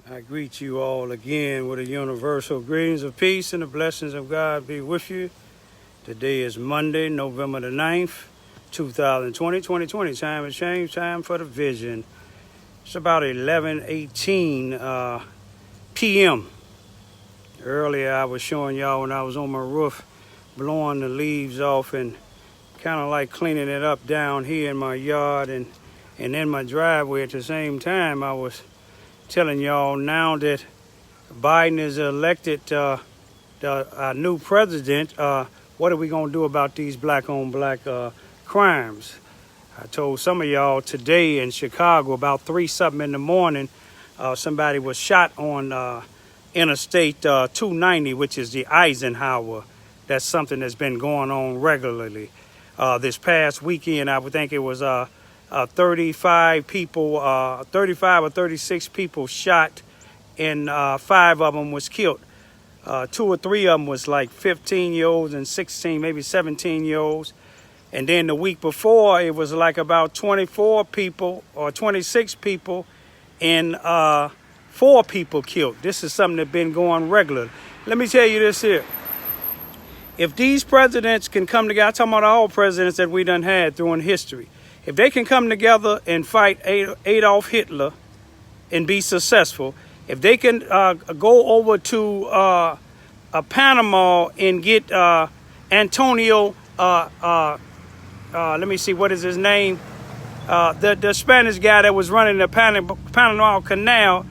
I greet you all again with a universal greetings of peace and the blessings of God be with you. Today is Monday, November the 9th, 2020. Time has changed, time for the vision. It's about 11:18 p.m. Earlier I was showing y'all when I was on my roof blowing the leaves off and kind of like cleaning it up down here in my yard and in my driveway at the same time. I was telling y'all now that Biden is elected our new president, what are we going to do about these black-on-black crimes? I told some of y'all today in Chicago about 3-something in the morning, somebody was shot on Interstate 290, which is the Eisenhower. That's something that's been going on regularly. This past weekend, I would think it was 35 people, 35 or 36 people shot, and 5 of them was killed. 2 or 3 of them was like 15-year-olds and 16, maybe 17-year-olds. And then the week before, it was like about 24 people or 26 people and 4 people killed. This is something that's been going regular. Let me tell you this here. If these presidents can come together, I'm talking about all presidents that we done had through in history. If they can come together and fight Adolf Hitler and be successful, if they can go over to Panama and get Antonio, let me see, what is his name? The Spanish guy that was running the Panama Canal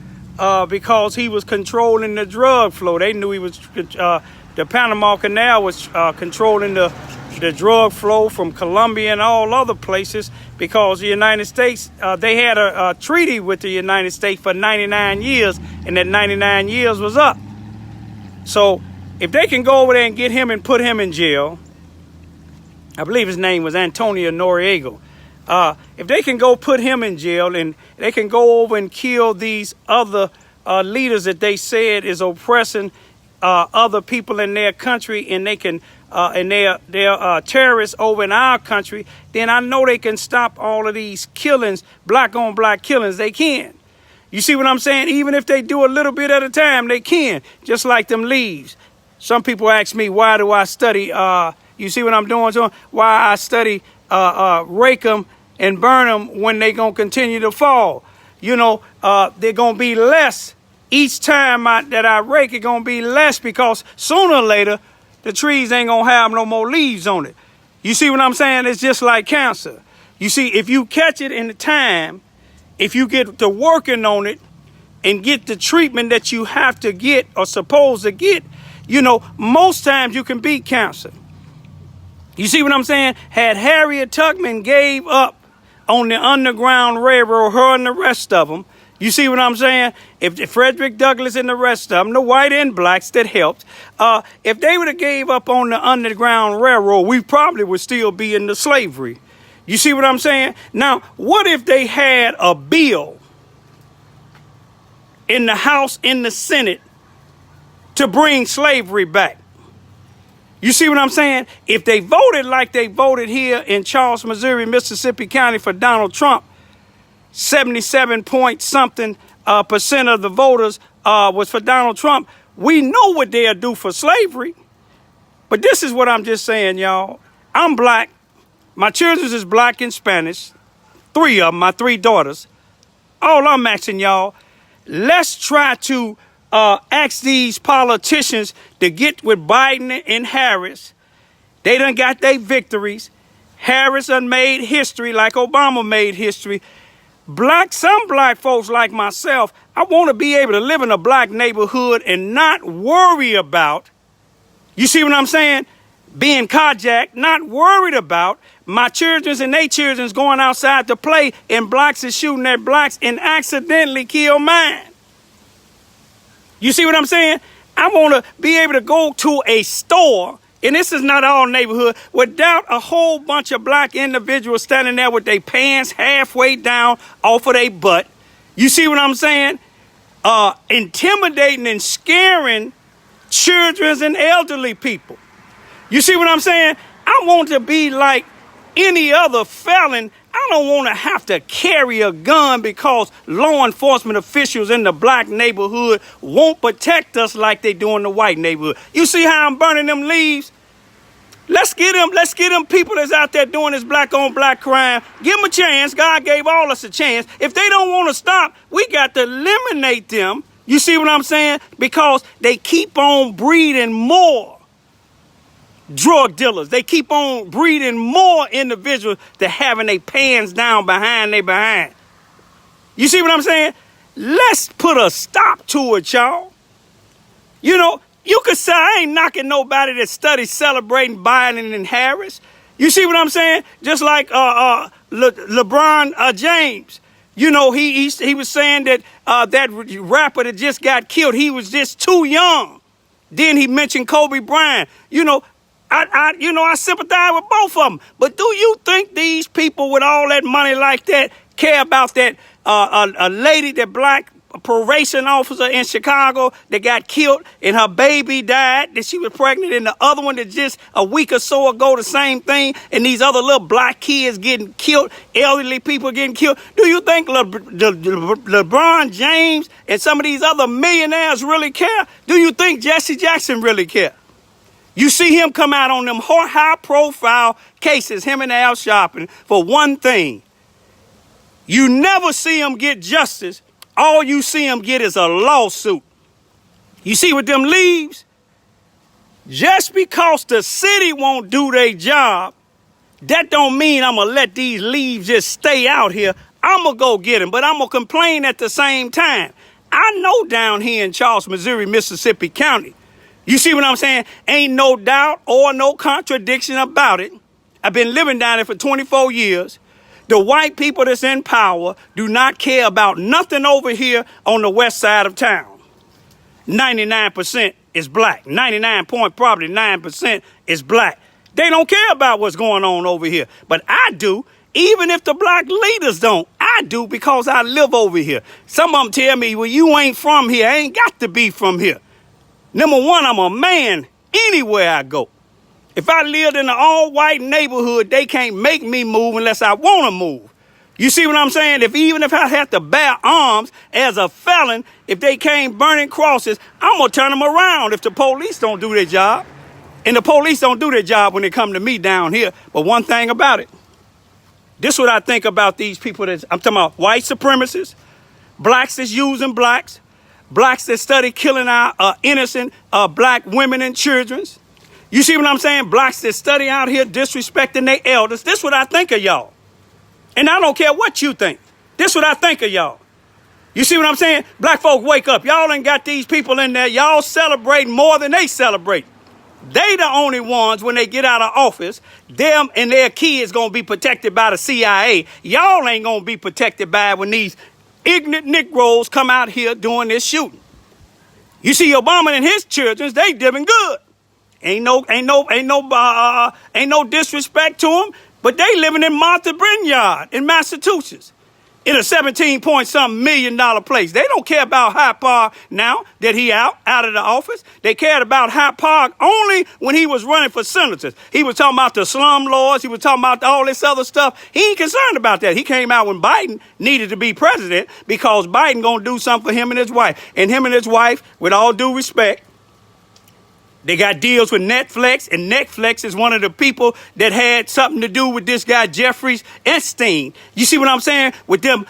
because he was controlling the drug flow. They knew he was, the Panama Canal was controlling the drug flow from Colombia and all other places because the United States, they had a treaty with the United States for 99 years, and that 99 years was up. So if they can go over there and get him and put him in jail, I believe his name was Antonio Noriega. If they can go put him in jail and they can go over and kill these other leaders that they said is oppressing other people in their country, and they can and they're terrorists over in our country, then I know they can stop all of these killings, black on black killings. They can. You see what I'm saying? Even if they do a little bit at a time, they can. Just like them leaves. Some people ask me, why do I study? You see what I'm doing to them? Why I study rake them and burn them when they gonna continue to fall? You know, they're gonna be less. Each time that I rake, it's going to be less because sooner or later, the trees ain't going to have no more leaves on it. You see what I'm saying? It's just like cancer. You see, if you catch it in the time, if you get to working on it and get the treatment that you have to get or supposed to get, you know, most times you can beat cancer. You see what I'm saying? Had Harriet Tubman gave up on the Underground Railroad, her and the rest of them, you see what I'm saying? If Frederick Douglass and the rest of them, the white and blacks that helped, if they would have gave up on the Underground Railroad, we probably would still be in the slavery. You see what I'm saying? Now, what if they had a bill in the House, in the Senate, to bring slavery back? You see what I'm saying? If they voted like they voted here in Charles, Missouri, Mississippi County for Donald Trump, 77 point something percent of the voters was for Donald Trump. We know what they'll do for slavery. But this is what I'm just saying, y'all. I'm black. My children is black and Spanish. 3 of them, my 3 daughters. All I'm asking y'all, let's try to ask these politicians to get with Biden and Harris. They done got their victories. Harris done made history like Obama made history. Some black folks like myself, I want to be able to live in a black neighborhood and not worry about, you see what I'm saying, being carjacked, not worried about my children and their children's going outside to play and blacks is shooting at blacks and accidentally kill mine. You see what I'm saying? I want to be able to go to a store, and this is not all neighborhood, without a whole bunch of black individuals standing there with their pants halfway down off of their butt. You see what I'm saying? Intimidating and scaring children and elderly people. You see what I'm saying? I want to be like any other felon I don't want to have to carry a gun because law enforcement officials in the black neighborhood won't protect us like they do in the white neighborhood. You see how I'm burning them leaves? Let's get them people that's out there doing this black on black crime. Give them a chance. God gave all us a chance. If they don't want to stop, we got to eliminate them. You see what I'm saying? Because they keep on breeding more drug dealers. They keep on breeding more individuals that having their pants down behind their behind. You see what I'm saying? Let's put a stop to it, y'all. You know, you could say I ain't knocking nobody that studies celebrating Biden and Harris. You see what I'm saying? Just like LeBron James. You know, he was saying that that rapper that just got killed, he was just too young. Then he mentioned Kobe Bryant. You know, I sympathize with both of them. But do you think these people with all that money like that care about that a lady, that black probation officer in Chicago that got killed and her baby died, that she was pregnant, and the other one that just a week or so ago, the same thing, and these other little black kids getting killed, elderly people getting killed? Do you think LeBron James and some of these other millionaires really care? Do you think Jesse Jackson really care? You see him come out on them high-profile cases, him and Al Sharpton, for one thing. You never see him get justice. All you see him get is a lawsuit. You see with them leaves? Just because the city won't do their job, that don't mean I'm going to let these leaves just stay out here. I'm going to go get them, but I'm going to complain at the same time. I know down here in Charles, Missouri, Mississippi County, you see what I'm saying? Ain't no doubt or no contradiction about it. I've been living down there for 24 years. The white people that's in power do not care about nothing over here on the west side of town. 99% is black. 99.9% is black. They don't care about what's going on over here. But I do. Even if the black leaders don't, I do, because I live over here. Some of them tell me, well, you ain't from here. I ain't got to be from here. Number one, I'm a man anywhere I go. If I lived in an all-white neighborhood, they can't make me move unless I want to move. You see what I'm saying? Even if I have to bear arms as a felon, if they came burning crosses, I'm going to turn them around if the police don't do their job. And the police don't do their job when they come to me down here. But one thing about it, this is what I think about these people I'm talking about white supremacists, blacks that's using blacks, blacks that study killing our innocent black women and children. You see what I'm saying? Blacks that study out here disrespecting their elders. This is what I think of y'all. And I don't care what you think. This is what I think of y'all. You see what I'm saying? Black folk, wake up. Y'all ain't got these people in there. Y'all celebrating more than they celebrate. They the only ones, when they get out of office, them and their kids going to be protected by the CIA. Y'all ain't going to be protected by it when these ignorant Negroes come out here doing this shooting. You see Obama and his children, they doing good. Ain't no disrespect to them, but they living in Martha Branyard in Massachusetts in a 17-point-something million place. They don't care about Hyde Park now that he out of the office. They cared about Hyde Park only when he was running for senators. He was talking about the slum laws. He was talking about all this other stuff. He ain't concerned about that. He came out when Biden needed to be president because Biden gonna do something for him and his wife. And him and his wife, with all due respect, they got deals with Netflix, and Netflix is one of the people that had something to do with this guy, Jeffrey Epstein. You see what I'm saying? With them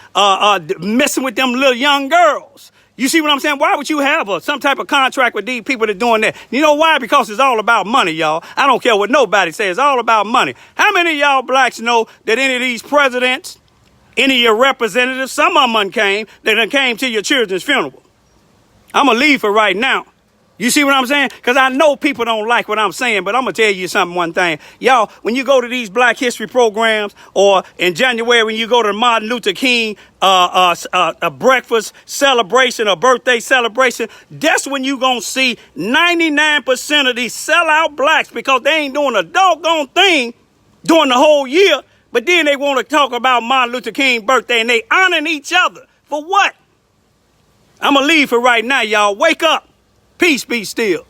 messing with them little young girls. You see what I'm saying? Why would you have some type of contract with these people that doing that? You know why? Because it's all about money, y'all. I don't care what nobody says. It's all about money. How many of y'all blacks know that any of these presidents, any of your representatives, some of them came to your children's funeral? I'm going to leave for right now. You see what I'm saying? Because I know people don't like what I'm saying, but I'm going to tell you something, one thing. Y'all, when you go to these black history programs, or in January when you go to Martin Luther King a breakfast celebration, a birthday celebration, that's when you going to see 99% of these sellout blacks, because they ain't doing a doggone thing during the whole year, but then they want to talk about Martin Luther King's birthday, and they honoring each other. For what? I'm going to leave for right now, y'all. Wake up. Peace be still.